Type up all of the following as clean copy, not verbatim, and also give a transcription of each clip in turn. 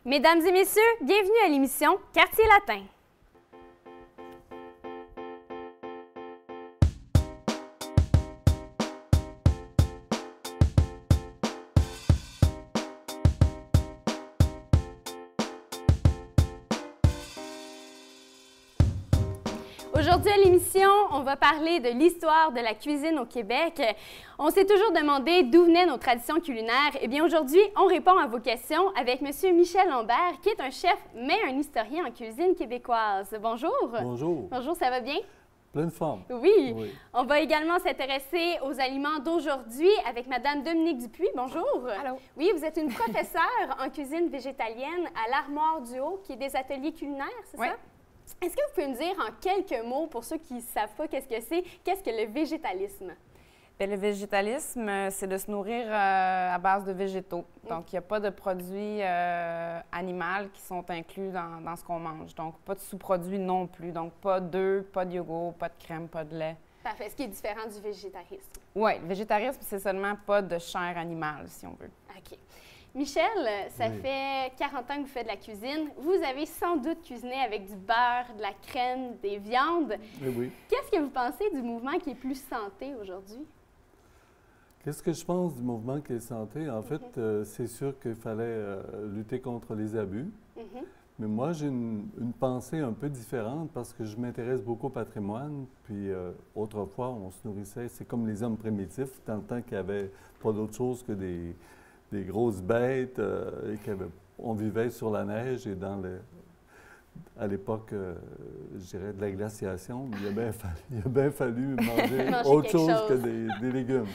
Mesdames et messieurs, bienvenue à l'émission Quartier Latin. Aujourd'hui à l'émission, on va parler de l'histoire de la cuisine au Québec. On s'est toujours demandé d'où venaient nos traditions culinaires. Eh bien aujourd'hui, on répond à vos questions avec M. Michel Lambert, qui est un chef, mais un historien en cuisine québécoise. Bonjour. Bonjour. Bonjour, ça va bien? Pleine forme. Oui. On va également s'intéresser aux aliments d'aujourd'hui avec Mme Dominique Dupuis. Bonjour. Allô. Oui, vous êtes une professeure en cuisine végétalienne à l'Armoire du Haut, qui est des ateliers culinaires, c'est ça? Est-ce que vous pouvez me dire en quelques mots, pour ceux qui ne savent pas qu'est-ce que le végétalisme? Bien, le végétalisme, c'est de se nourrir à base de végétaux. Donc, il n'y a pas de produits animaux qui sont inclus dans ce qu'on mange. Donc, pas de sous-produits non plus. Donc, pas d'œufs, pas de yogourt, pas de crème, pas de lait. Parfait. Ce qui est différent du végétarisme. Oui, le végétarisme, c'est seulement pas de chair animale, si on veut. OK. Michel, ça fait 40 ans que vous faites de la cuisine. Vous avez sans doute cuisiné avec du beurre, de la crème, des viandes. Oui. Qu'est-ce que vous pensez du mouvement qui est plus santé aujourd'hui? Qu'est-ce que je pense du mouvement qui est santé? En fait, c'est sûr qu'il fallait lutter contre les abus. Mais moi, j'ai une pensée un peu différente parce que je m'intéresse beaucoup au patrimoine. Puis autrefois, on se nourrissait, c'est comme les hommes primitifs, dans le temps qu'il n'y avait pas d'autre chose que des grosses bêtes et on vivait sur la neige et à l'époque, je dirais, de la glaciation, il a bien fallu manger autre chose que des légumes.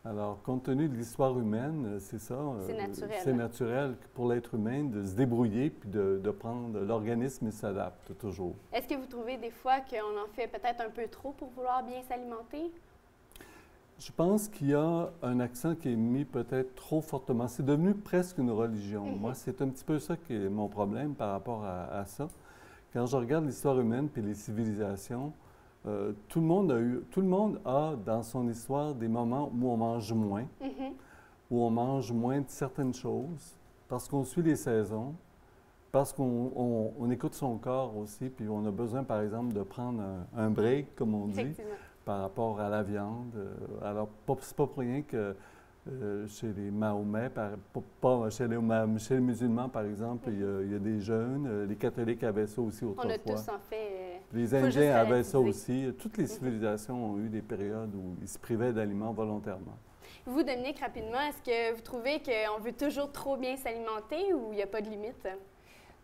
Alors, compte tenu de l'histoire humaine, c'est ça. C'est naturel. C'est naturel pour l'être humain de se débrouiller puis de prendre. L'organisme, il s'adapte toujours. Est-ce que vous trouvez des fois qu'on en fait peut-être un peu trop pour vouloir bien s'alimenter? Je pense qu'il y a un accent qui est mis peut-être trop fortement. C'est devenu presque une religion. Moi, c'est un petit peu ça qui est mon problème par rapport à ça. Quand je regarde l'histoire humaine puis les civilisations, tout le monde a dans son histoire des moments où on mange moins, où on mange moins de certaines choses, parce qu'on suit les saisons, parce qu'on écoute son corps aussi, puis on a besoin, par exemple, de prendre un break, comme on dit, par rapport à la viande. Alors, c'est pas pour rien que chez les Mahomet, chez les musulmans, par exemple, il y a des jeûnes. Les catholiques avaient ça aussi autrefois. On a tous en fait. Les Indiens avaient ça aussi. Toutes les civilisations ont eu des périodes où ils se privaient d'aliments volontairement. Vous, Dominique, rapidement, est-ce que vous trouvez qu'on veut toujours trop bien s'alimenter ou il n'y a pas de limite?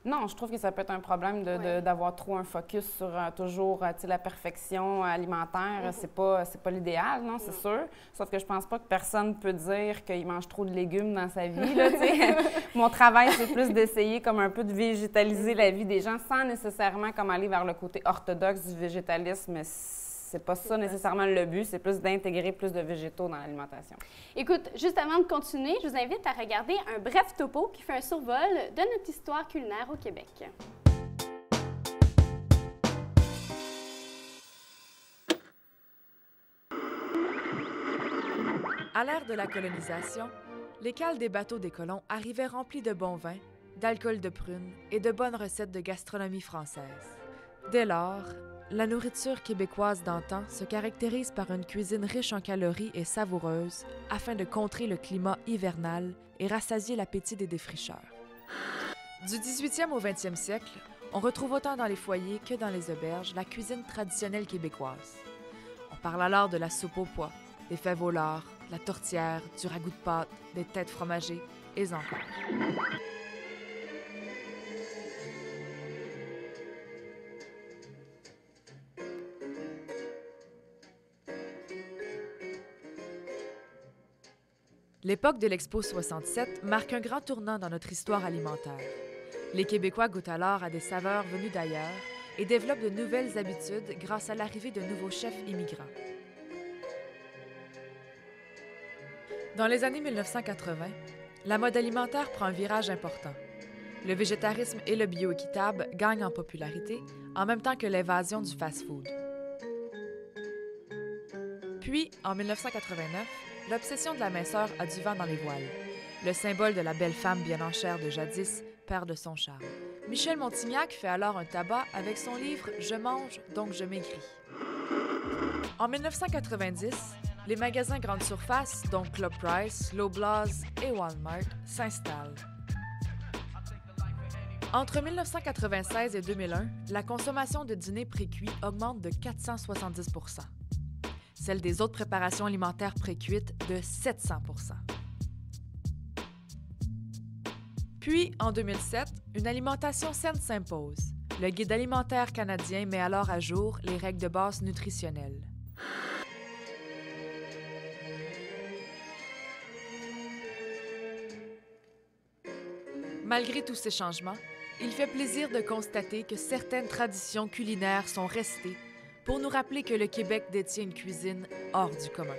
Non, je trouve que ça peut être un problème d'avoir trop un focus sur toujours la perfection alimentaire. C'est pas l'idéal, non, c'est sûr. Sauf que je pense pas que personne peut dire qu'il mange trop de légumes dans sa vie. Là, mon travail, c'est plus d'essayer comme un peu de végétaliser la vie des gens sans nécessairement comme aller vers le côté orthodoxe du végétalisme. C'est pas ça nécessairement le but, c'est plus d'intégrer plus de végétaux dans l'alimentation. Écoute, juste avant de continuer, je vous invite à regarder un bref topo qui fait un survol de notre histoire culinaire au Québec. À l'ère de la colonisation, les cales des bateaux des colons arrivaient remplis de bons vins, d'alcool de prune et de bonnes recettes de gastronomie française. Dès lors, la nourriture québécoise d'antan se caractérise par une cuisine riche en calories et savoureuse afin de contrer le climat hivernal et rassasier l'appétit des défricheurs. Du 18e au 20e siècle, on retrouve autant dans les foyers que dans les auberges la cuisine traditionnelle québécoise. On parle alors de la soupe aux pois, des fèves au lard, de la tourtière, du ragoût de pâte, des têtes fromagées et encore. L'époque de l'Expo 67 marque un grand tournant dans notre histoire alimentaire. Les Québécois goûtent alors à des saveurs venues d'ailleurs et développent de nouvelles habitudes grâce à l'arrivée de nouveaux chefs immigrants. Dans les années 1980, la mode alimentaire prend un virage important. Le végétarisme et le bio-équitable gagnent en popularité, en même temps que l'évasion du fast-food. Puis, en 1989, l'obsession de la minceur a du vent dans les voiles. Le symbole de la belle femme bien en chair de jadis perd de son charme. Michel Montignac fait alors un tabac avec son livre « Je mange, donc je maigris ». En 1990, les magasins grande surface, dont Club Price, Loblaws et Walmart, s'installent. Entre 1996 et 2001, la consommation de dîners pré-cuits augmente de 470 %. Celle des autres préparations alimentaires pré-cuites de 700 %. Puis, en 2007, une alimentation saine s'impose. Le Guide alimentaire canadien met alors à jour les règles de base nutritionnelles. Malgré tous ces changements, il fait plaisir de constater que certaines traditions culinaires sont restées pour nous rappeler que le Québec détient une cuisine hors du commun.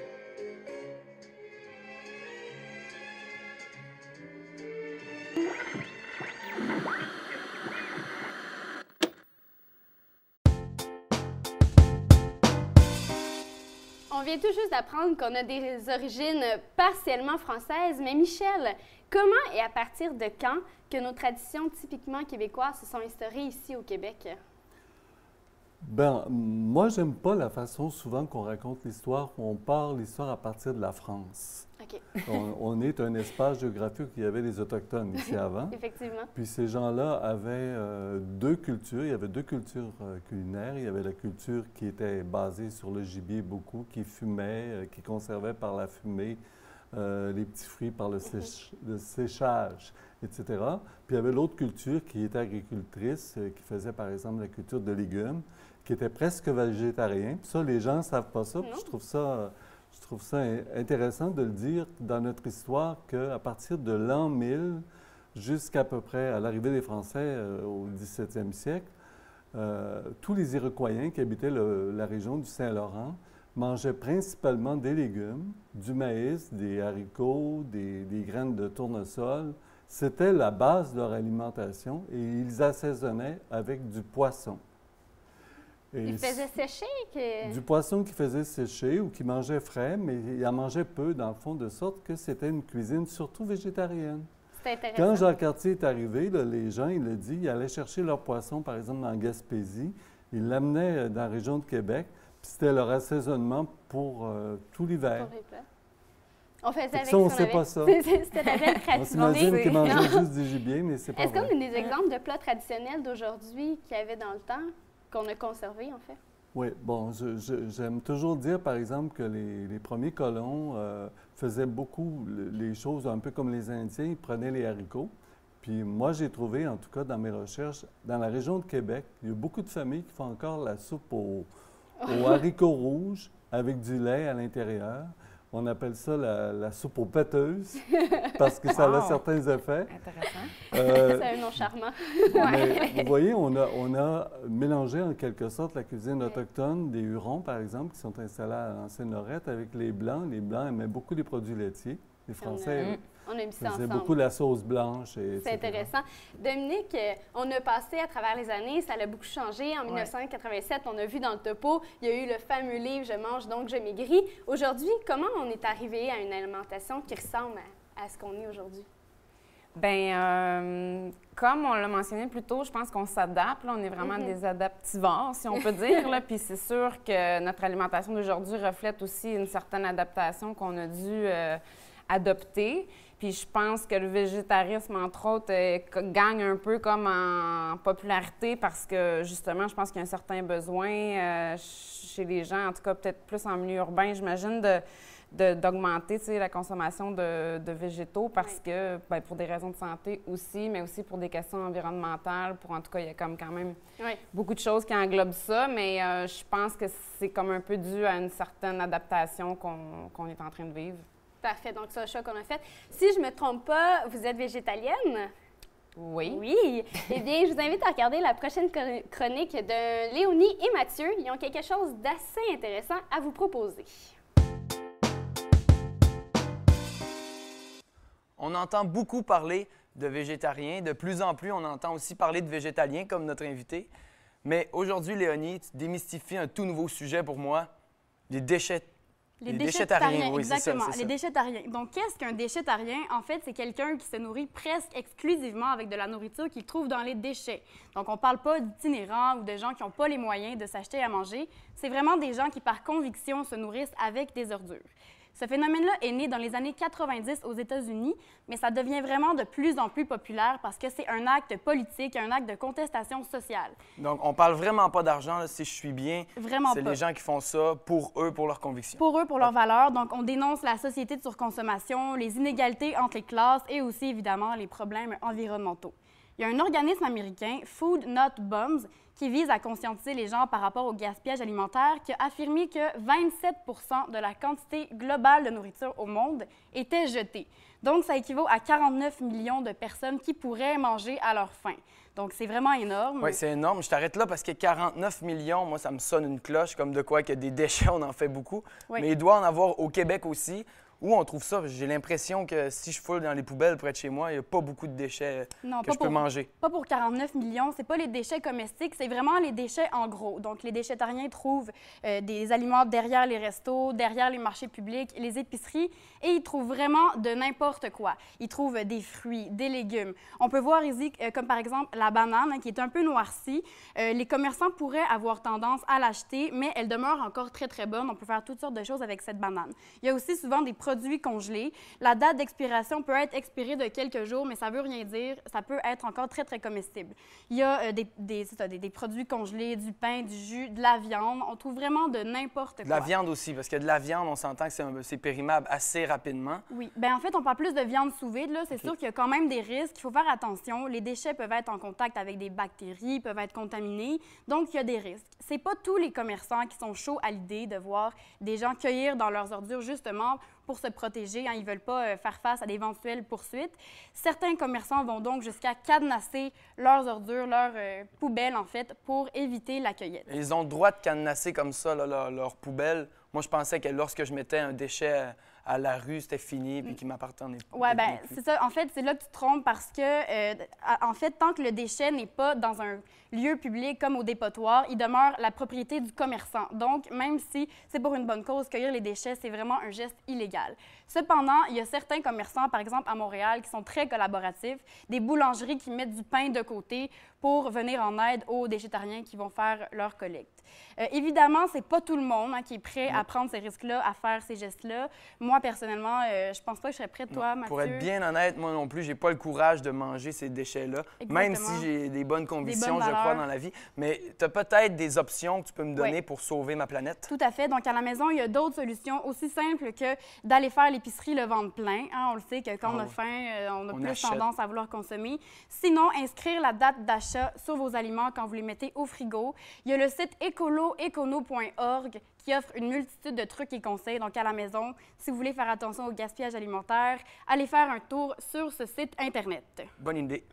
On vient tout juste d'apprendre qu'on a des origines partiellement françaises, mais Michel, comment et à partir de quand que nos traditions typiquement québécoises se sont instaurées ici au Québec? Ben, moi, j'aime pas la façon souvent qu'on raconte l'histoire, où on part l'histoire à partir de la France. OK. On est un espace géographique où il y avait des Autochtones ici avant. Effectivement. Puis ces gens-là avaient deux cultures. Il y avait deux cultures culinaires. Il y avait la culture qui était basée sur le gibier beaucoup, qui fumait, qui conservait par la fumée les petits fruits par le séchage, etc. Puis il y avait l'autre culture qui était agricultrice, qui faisait par exemple la culture de légumes, qui était presque végétarien. Puis ça, les gens ne savent pas ça. Puis je trouve ça intéressant de le dire dans notre histoire qu'à partir de l'an 1000 jusqu'à peu près à l'arrivée des Français au 17e siècle, tous les Iroquois qui habitaient la région du Saint-Laurent mangeaient principalement des légumes, du maïs, des haricots, des graines de tournesol. C'était la base de leur alimentation et ils assaisonnaient avec du poisson. Ils faisaient sécher? Du poisson qu'ils faisaient sécher ou qu'ils mangeaient frais, mais ils en mangeaient peu, dans le fond, de sorte que c'était une cuisine surtout végétarienne. C'est intéressant. Quand Jacques Cartier est arrivé, là, les gens, il le dit, ils allaient chercher leur poisson, par exemple, dans Gaspésie. Ils l'amenaient dans la région de Québec, puis c'était leur assaisonnement pour tout l'hiver. On faisait avec ça, on ne sait pas ça. C'était la belle tradition. On s'imagine qu'ils mangeaient juste du gibier, mais c'est pas vrai. Est-ce qu'on a des exemples de plats traditionnels d'aujourd'hui qu'il y avait dans le temps, qu'on a conservés, en fait? Oui, bon, j'aime toujours dire, par exemple, que les premiers colons faisaient beaucoup les choses un peu comme les Indiens. Ils prenaient les haricots. Puis moi, j'ai trouvé, en tout cas dans mes recherches, dans la région de Québec, il y a beaucoup de familles qui font encore la soupe aux haricots rouges avec du lait à l'intérieur. On appelle ça la soupe aux pêteuses parce que ça a certains effets. Intéressant. C'est un nom charmant. Mais vous voyez, on a mélangé en quelque sorte la cuisine autochtone des Hurons, par exemple, qui sont installés à l'ancienne Lorette avec les Blancs. Les Blancs aimaient beaucoup les produits laitiers. Les Français on a mis ça faisaient ensemble. beaucoup la sauce blanche. C'est intéressant. Dominique, on a passé à travers les années, ça a beaucoup changé. En 1987, on a vu dans le topo, il y a eu le fameux livre « Je mange donc je maigris ». Aujourd'hui, comment on est arrivé à une alimentation qui ressemble à ce qu'on est aujourd'hui? Bien, comme on l'a mentionné plus tôt, je pense qu'on s'adapte. On est vraiment des adaptivores, si on peut dire. Là. Puis c'est sûr que notre alimentation d'aujourd'hui reflète aussi une certaine adaptation qu'on a dû adopter. Puis je pense que le végétarisme, entre autres, gagne un peu comme en popularité parce que, justement, je pense qu'il y a un certain besoin chez les gens, en tout cas peut-être plus en milieu urbain, j'imagine, d'augmenter la consommation de végétaux parce que, bien, pour des raisons de santé aussi, mais aussi pour des questions environnementales. En tout cas, il y a quand même beaucoup de choses qui englobent ça, mais je pense que c'est comme un peu dû à une certaine adaptation qu'on est en train de vivre. Parfait. Donc, c'est le choix qu'on a fait. Si je ne me trompe pas, vous êtes végétalienne? Oui. Oui. Eh bien, je vous invite à regarder la prochaine chronique de Léonie et Mathieu. Ils ont quelque chose d'assez intéressant à vous proposer. On entend beaucoup parler de végétariens. De plus en plus, on entend aussi parler de végétaliens, comme notre invité. Mais aujourd'hui, Léonie, tu démystifies un tout nouveau sujet pour moi, les déchets Les déchétariens, oui, exactement. c'est ça. Les déchétariens. Donc, qu'est-ce qu'un déchétarien? En fait, c'est quelqu'un qui se nourrit presque exclusivement avec de la nourriture qu'il trouve dans les déchets. Donc, on ne parle pas d'itinérants ou de gens qui n'ont pas les moyens de s'acheter à manger. C'est vraiment des gens qui, par conviction, se nourrissent avec des ordures. Ce phénomène-là est né dans les années 90 aux États-Unis, mais ça devient vraiment de plus en plus populaire parce que c'est un acte politique, un acte de contestation sociale. Donc, on parle vraiment pas d'argent, là, si je suis bien. Vraiment c'est pas. les gens qui font ça pour eux, pour leurs convictions. Pour eux, pour leurs valeurs. Donc, on dénonce la société de surconsommation, les inégalités entre les classes et aussi, évidemment, les problèmes environnementaux. Il y a un organisme américain, Food Not Bombs, qui vise à conscientiser les gens par rapport au gaspillage alimentaire, qui a affirmé que 27 de la quantité globale de nourriture au monde était jetée. Donc, ça équivaut à 49 millions de personnes qui pourraient manger à leur faim. Donc, c'est vraiment énorme. Oui, c'est énorme. Je t'arrête là parce que 49 millions, moi, ça me sonne une cloche, comme de quoi que des déchets, on en fait beaucoup. Oui. Mais il doit en avoir au Québec aussi. Où on trouve ça? J'ai l'impression que si je foule dans les poubelles près de chez moi, il n'y a pas beaucoup de déchets que je peux manger. Pas pour 49 millions. C'est pas les déchets comestibles, c'est vraiment les déchets en gros. Donc, les déchétariens trouvent des aliments derrière les restos, derrière les marchés publics, les épiceries, et ils trouvent vraiment de n'importe quoi. Ils trouvent des fruits, des légumes. On peut voir ici, comme par exemple la banane, qui est un peu noircie. Les commerçants pourraient avoir tendance à l'acheter, mais elle demeure encore très, très bonne. On peut faire toutes sortes de choses avec cette banane. Il y a aussi souvent des produits congelés. La date d'expiration peut être expirée de quelques jours, mais ça ne veut rien dire. Ça peut être encore très, très comestible. Il y a des produits congelés, du pain, du jus, de la viande. On trouve vraiment de n'importe quoi. De la viande aussi, parce que de la viande, on s'entend que c'est périmable assez rapidement. Oui. Bien, en fait, on parle plus de viande sous vide. Là. C'est sûr qu'il y a quand même des risques. Il faut faire attention. Les déchets peuvent être en contact avec des bactéries, peuvent être contaminés. Donc, il y a des risques. Ce n'est pas tous les commerçants qui sont chauds à l'idée de voir des gens cueillir dans leurs ordures, justement, pour se protéger. Hein, ils ne veulent pas faire face à d'éventuelles poursuites. Certains commerçants vont donc jusqu'à cadenasser leurs ordures, leurs poubelles, en fait, pour éviter la cueillette. Et ils ont le droit de cadenasser comme ça leurs poubelles. Moi, je pensais que lorsque je mettais un déchet à la rue, c'était fini puis qu'il m'appartenait pas. Oui, bien, c'est ça. En fait, c'est là que tu te trompes parce que, en fait, tant que le déchet n'est pas dans un lieu public comme au dépotoir, il demeure la propriété du commerçant. Donc, même si c'est pour une bonne cause, cueillir les déchets, c'est vraiment un geste illégal. Cependant, il y a certains commerçants, par exemple à Montréal, qui sont très collaboratifs, des boulangeries qui mettent du pain de côté pour venir en aide aux déchétariens qui vont faire leur collecte. Évidemment, c'est pas tout le monde qui est prêt à prendre ces risques-là, à faire ces gestes-là. Moi, personnellement, je pense pas que je serais prête, toi, Mathieu. Pour être bien honnête, moi non plus, j'ai pas le courage de manger ces déchets-là, même si j'ai des bonnes convictions, je crois, dans la vie. Mais tu as peut-être des options que tu peux me donner pour sauver ma planète? Tout à fait. Donc, à la maison, il y a d'autres solutions aussi simples que d'aller faire l'épicerie le ventre plein. Hein, on le sait que quand on a faim, on a plus tendance à vouloir consommer. Sinon, inscrire la date d'achat sur vos aliments quand vous les mettez au frigo. Il y a le site econo.org qui offre une multitude de trucs et conseils. Donc, à la maison, si vous voulez faire attention au gaspillage alimentaire, allez faire un tour sur ce site Internet. Bonne idée.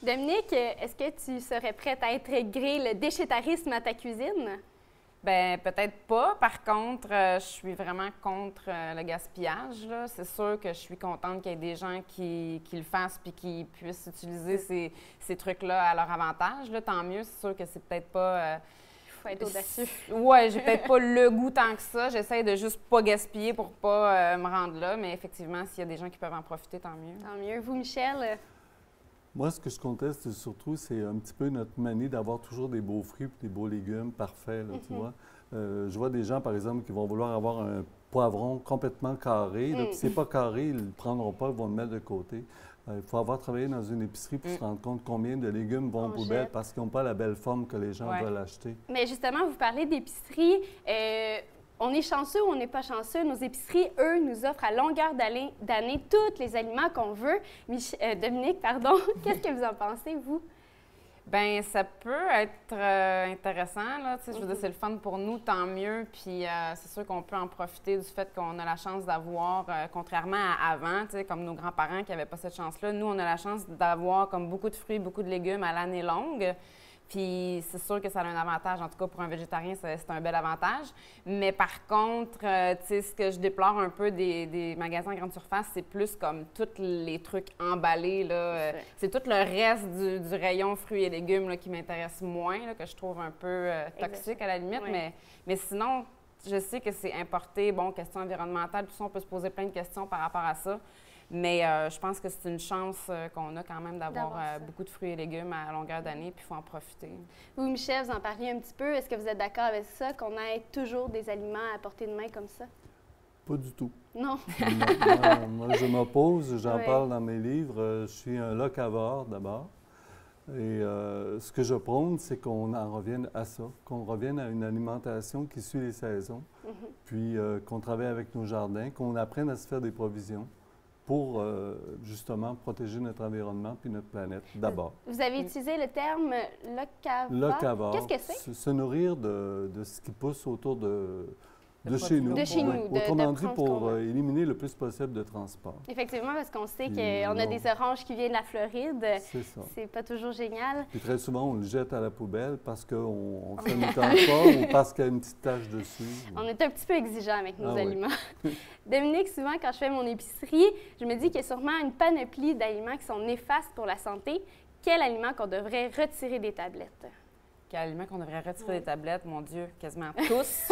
Dominique, est-ce que tu serais prête à intégrer le déchétarisme à ta cuisine? Bien, peut-être pas. Par contre, je suis vraiment contre le gaspillage. C'est sûr que je suis contente qu'il y ait des gens qui le fassent puis qui puissent utiliser ces trucs-là à leur avantage. Là, tant mieux. C'est sûr que c'est peut-être pas... Il faut être audacieux. Oui, j'ai peut-être pas le goût tant que ça. J'essaie de juste pas gaspiller pour pas me rendre là. Mais effectivement, s'il y a des gens qui peuvent en profiter, tant mieux. Tant mieux. Vous, Michel? Moi, ce que je conteste surtout, c'est un petit peu notre manie d'avoir toujours des beaux fruits et des beaux légumes parfaits, là, tu vois. Je vois des gens, par exemple, qui vont vouloir avoir un poivron complètement carré. Puis si c'est pas carré, ils ne le prendront pas, ils vont le mettre de côté. Il faut avoir travaillé dans une épicerie pour se rendre compte combien de légumes vont aux poubelles parce qu'ils n'ont pas la belle forme que les gens veulent acheter. Mais justement, vous parlez d'épicerie. On est chanceux ou on n'est pas chanceux. Nos épiceries, eux, nous offrent à longueur d'année tous les aliments qu'on veut. Dominique, pardon, qu'est-ce que vous en pensez, vous? Bien, ça peut être intéressant, là. Tu sais, je veux dire, c'est le fun pour nous, tant mieux. Puis c'est sûr qu'on peut en profiter du fait qu'on a la chance d'avoir, contrairement à avant, tu sais, comme nos grands-parents qui n'avaient pas cette chance-là, nous, on a la chance d'avoir comme beaucoup de fruits, beaucoup de légumes à l'année longue. Puis c'est sûr que ça a un avantage. En tout cas, pour un végétarien, c'est un bel avantage. Mais par contre, tu sais, ce que je déplore un peu des magasins à grande surface, c'est plus comme tous les trucs emballés, là. C'est tout le reste du rayon fruits et légumes là, qui m'intéresse moins, là, que je trouve un peu toxique à la limite. Oui. Mais sinon, je sais que c'est importé, bon, question environnementale, tout ça, on peut se poser plein de questions par rapport à ça. Mais je pense que c'est une chance qu'on a quand même d'avoir beaucoup de fruits et légumes à longueur d'année, puis il faut en profiter. Vous, Michel, vous en parliez un petit peu. Est-ce que vous êtes d'accord avec ça, qu'on ait toujours des aliments à portée de main comme ça? Pas du tout. Non. Moi, je m'oppose, j'en parle dans mes livres. Je suis un locavore d'abord. Et ce que je prône, c'est qu'on en revienne à ça, qu'on revienne à une alimentation qui suit les saisons, puis qu'on travaille avec nos jardins, qu'on apprenne à se faire des provisions pour justement protéger notre environnement puis notre planète d'abord. Vous avez utilisé le terme locavore. Locavore. Qu'est-ce que c'est? Se nourrir de ce qui pousse autour de chez nous. De chez nous. Autrement dit, pour éliminer le plus possible de transport. Effectivement, parce qu'on sait qu'on a des oranges qui viennent de la Floride. C'est ça. C'est pas toujours génial. Puis très souvent, on le jette à la poubelle parce qu'on ne nous tente pas ou parce qu'il y a une petite tache dessus. On est un petit peu exigeant avec nos aliments. Oui. Dominique, souvent, quand je fais mon épicerie, je me dis qu'il y a sûrement une panoplie d'aliments qui sont néfastes pour la santé. Quel aliment qu'on devrait retirer des tablettes? Quel aliment qu'on devrait retirer des tablettes? Mon Dieu, quasiment tous.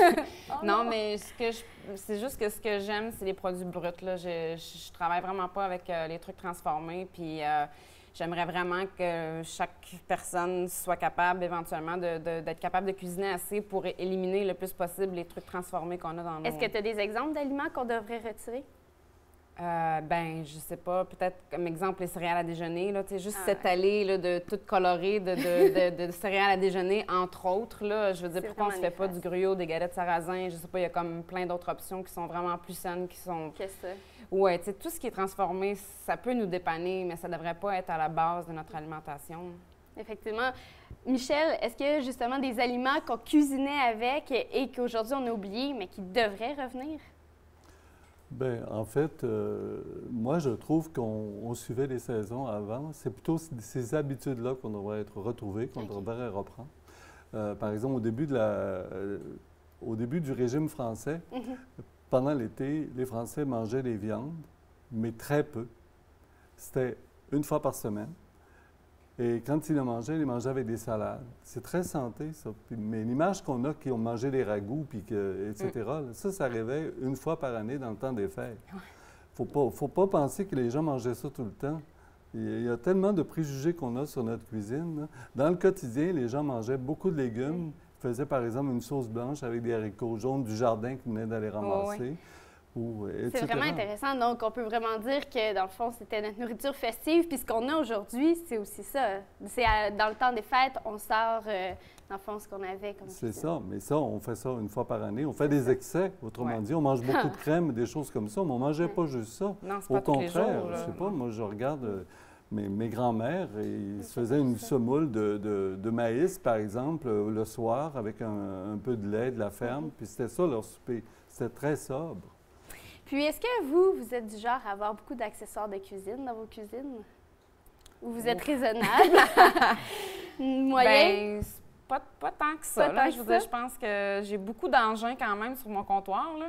Non, mais c'est juste que ce que j'aime, c'est les produits bruts. Là. Je travaille vraiment pas avec les trucs transformés. Puis j'aimerais vraiment que chaque personne soit capable éventuellement d'être capable de cuisiner assez pour éliminer le plus possible les trucs transformés qu'on a dans nos... Est-ce que tu as des exemples d'aliments qu'on devrait retirer? Ben, je sais pas, peut-être comme exemple les céréales à déjeuner, là, tu sais, juste cette allée là, de tout coloré de céréales à déjeuner, entre autres, là, je veux dire, pourquoi on se fait pas du gruau, des galettes sarrasin, je sais pas, il y a comme plein d'autres options qui sont vraiment plus saines, qui sont... Qu'est-ce que c'est? Ouais, tu sais, tout ce qui est transformé, ça peut nous dépanner, mais ça devrait pas être à la base de notre alimentation. Effectivement. Michel, est-ce qu'il y a justement des aliments qu'on cuisinait avec et qu'aujourd'hui on a oubliés, mais qui devraient revenir? Bien, en fait, moi, je trouve qu'on suivait les saisons avant. C'est plutôt ces habitudes-là qu'on devrait être retrouvées, qu'on devrait reprendre. Par exemple, au début du régime français, pendant l'été, les Français mangeaient des viandes, mais très peu. C'était une fois par semaine. Et quand ils le mangeaient, ils mangeaient avec des salades. C'est très santé, ça. Mais l'image qu'on a, qui ont mangé des ragoûts, puis etc., ça arrivait une fois par année dans le temps des fêtes. Faut pas penser que les gens mangeaient ça tout le temps. Il y a tellement de préjugés qu'on a sur notre cuisine. Là. Dans le quotidien, les gens mangeaient beaucoup de légumes. Ils faisaient, par exemple, une sauce blanche avec des haricots jaunes du jardin qu'ils venaient d'aller ramasser. C'est vraiment intéressant. Donc, on peut vraiment dire que, dans le fond, c'était notre nourriture festive. Puis ce qu'on a aujourd'hui, c'est aussi ça. C'est dans le temps des fêtes, on sort, dans le fond, ce qu'on avait comme c'est ça. Mais ça, on fait ça une fois par année. On fait des excès, autrement dit. On mange beaucoup de crème, des choses comme ça. Mais on ne mangeait pas juste ça. Non, c'est au pas contraire, tous les jours, je sais pas, moi, je regarde mes grands-mères, ils se faisaient une semoule de maïs, par exemple, le soir, avec un peu de lait de la ferme. Puis c'était ça, leur souper. C'était très sobre. Puis, est-ce que vous êtes du genre à avoir beaucoup d'accessoires de cuisine dans vos cuisines? Ou vous êtes raisonnable? Moyen? Bien, pas tant que ça. Là. Je pense que j'ai beaucoup d'engins quand même sur mon comptoir. Là.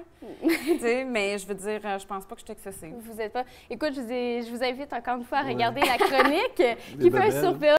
Mais je veux dire, je pense pas que je suis excessive. Vous êtes pas... Écoute, je vous invite encore une fois à regarder la chronique qui fait un survol